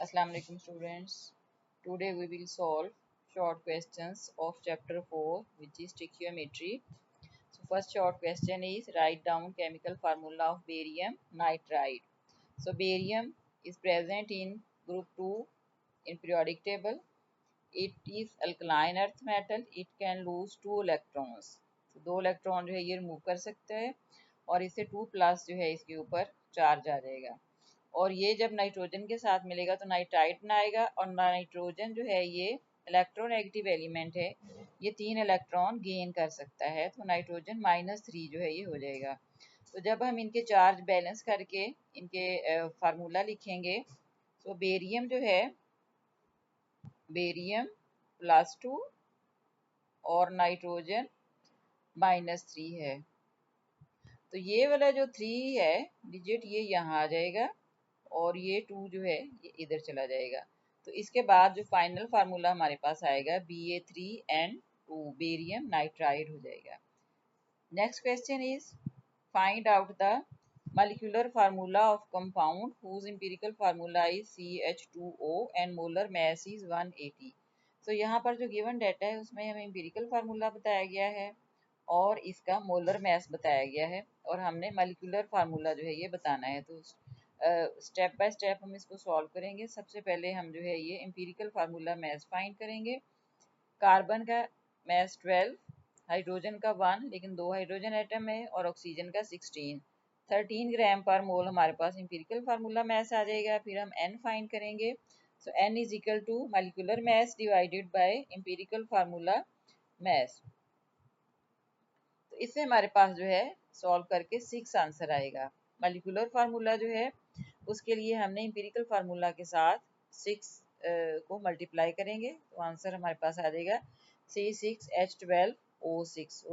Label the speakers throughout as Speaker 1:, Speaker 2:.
Speaker 1: Assalamu alaikum students. Today we will solve short questions of chapter 4 which is trigonometry. So first short question is write down chemical formula of barium nitride. So barium is present in group 2 in periodic table. It is alkaline earth metal. It can lose 2 electrons. So 2 electron जो है ये remove कर सकता है और इससे 2 plus जो है इसके ऊपर चार्ज आ जाएगा और ये जब नाइट्रोजन के साथ मिलेगा तो नाइट्राइट बनाएगा और नाइट्रोजन जो है ये इलेक्ट्रोनेगेटिव एलिमेंट है, ये 3 इलेक्ट्रॉन गेन कर सकता है तो नाइट्रोजन -3 जो है ये हो जाएगा। तो जब हम इनके चार्ज बैलेंस करके इनके फार्मूला लिखेंगे तो बेरियम जो है बेरियम +2 और नाइट्रोजन -3 है। तो ये वाला जो 3 है डिजिट ये यहाँ आ जाएगा और ये 2 जो है ये इधर चला जाएगा। तो इसके बाद जो फाइनल फार्मूला हमारे पास आएगा Ba3N2 बेरियम नाइट्राइड हो जाएगा। Next question is find out the molecular formula of compound whose empirical formula is CH2O and molar mass is 180। तो यहाँ पर जो गिवन डाटा है उसमें हमें empirical formula बताया गया है और इसका मोलर मैस बताया गया है और हमने molecular formula जो है ये बताना है। तो स्टेप बाय स्टेप हम इसको सॉल्व करेंगे। सबसे पहले हम जो है ये एम्पिरिकल फार्मूला मैस फाइंड करेंगे। कार्बन का मैस 12, हाइड्रोजन का 1 लेकिन 2 हाइड्रोजन एटम है और ऑक्सीजन का 16, 13 ग्राम पर मोल हमारे पास एम्पिरिकल फार्मूला मैस आ जाएगा। फिर हम n फाइंड करेंगे। So n is equal to molecular mass divided by empirical formula mass. तो इससे हमारे पास जो है सॉल्व करके 6 आंसर आएगा। मॉलिक्यूलर फार्मूला जो है उसके लिए हमने एम्पिरिकल फार्मूला के साथ 6 को मल्टीप्लाई करेंगे तो आंसर हमारे पास आ जाएगा C6H12O6।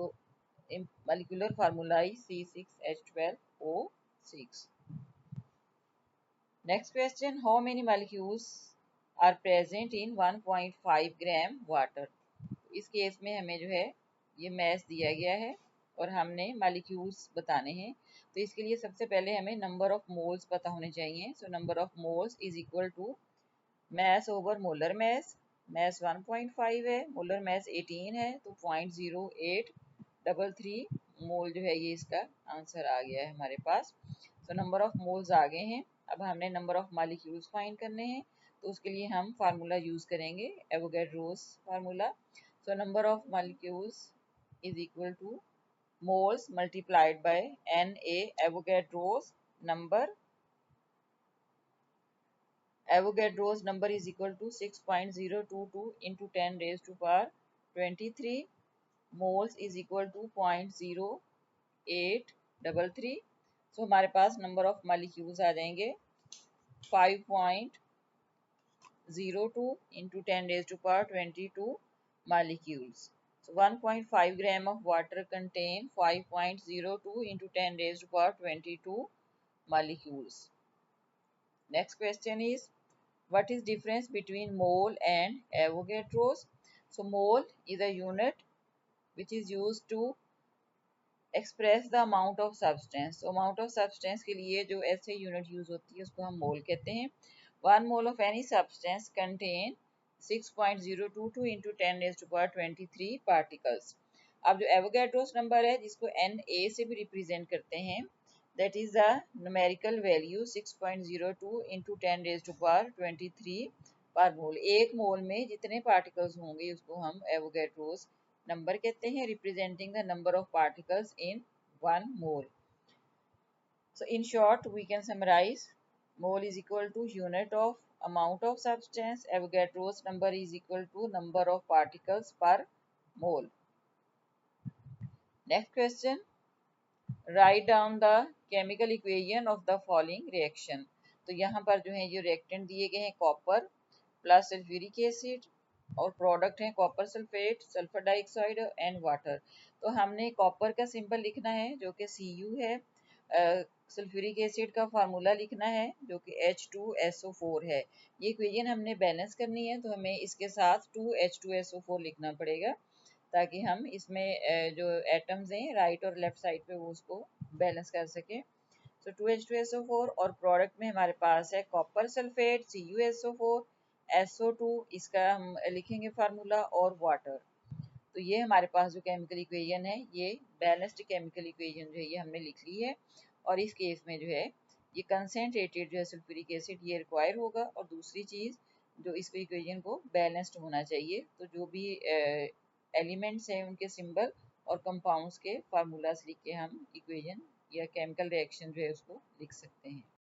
Speaker 1: Molecular formula is C6H12O6। Next question, how many molecules are present in 1.5 gram water. इस केस में हमें जो है ये मैस दिया गया है और हमने मॉलिक्यूल्स बताने हैं। तो इसके लिए सबसे पहले हमें नंबर ऑफ मोल्स पता होने चाहिए। So number of moles is equal to mass over molar mass. Mass 1.5 है, मोलर मैस 18 है तो 0.0833 मोल जो है ये इसका आंसर आ गया है हमारे पास। तो नंबर ऑफ मोल्स आ गए हैं। अब हमने नंबर ऑफ मॉलिक्यूल्स फाइंड करने हैं तो उसके लिए हम फार्मूला यूज करेंगे Avogadro's formula. So number of molecules is equal to moles multiplied by Na Avogadro's number. Avogadro's number is equal to 6.022 into 10 raised to power 23. Moles is equal to 0.0833। So हमारे पास number of molecules आ जाएंगे 5.02 into 10 raised to power 22 molecules. So 1.5 gram of water contain 5.02 into 10 raised to power 22 molecules. Next question is, what is difference between mole and Avogadro's? So mole is a unit which is used to express the amount of substance. So amount of substance के लिए जो ऐसे unit use होती है उसको हम mole कहते हैं। 1 mole of any substance contain 6.022 into 10 raised to power 23 particles। अब जो Avogadro's number है जिसको Na से भी represent करते हैं, that is the numerical value 6.02 into 10 raised to power 23 पर मोल। एक मोल में जितने पार्टिकल्स होंगे उसको हम Avogadro's नंबर कहते हैं, representing the number of particles in 1 mole। So in short we can summarize, mole is equal to unit of amount of substance, Avogadro's number is equal to number of particles per mole। Next question, write down the chemical equation of the following reaction। तो यहाँ पर जो है ये reactant दिए गए हैं copper plus sulphuric acid और प्रोडक्ट है copper sulphate, sulphur dioxide and water. तो हमने कॉपर का सिंबल लिखना है जो कि Cu है, सल्फ्यूरिक एसिड का फार्मूला लिखना है जो कि H2SO4 है। ये इक्वेशन हमने बैलेंस करनी है तो हमें इसके साथ 2H2SO4 लिखना पड़ेगा ताकि हम इसमें जो एटम्स हैं राइट और लेफ्ट साइड पे वो उसको बैलेंस कर सकें। सो 2H2SO4 और प्रोडक्ट में हमारे पास है कॉपर सल्फेट CuSO4 SO2, इसका हम लिखेंगे फार्मूला, और वाटर। तो ये हमारे पास जो केमिकल इक्वेशन है, ये बैलेंस्ड केमिकल इक्वेशन जो है ये हमने लिख ली है। और इस केस में जो है ये कंसेंट्रेटेड जो है सल्फ्यूरिक एसिड ये रिक्वायर होगा। और दूसरी चीज़ जो इस इक्वेशन को बैलेंस्ड होना चाहिए, तो जो भी एलिमेंट्स हैं उनके सिंबल और कंपाउंड्स के फार्मूलाज लिख के हम इक्वेशन या केमिकल रिएक्शन जो है उसको लिख सकते हैं।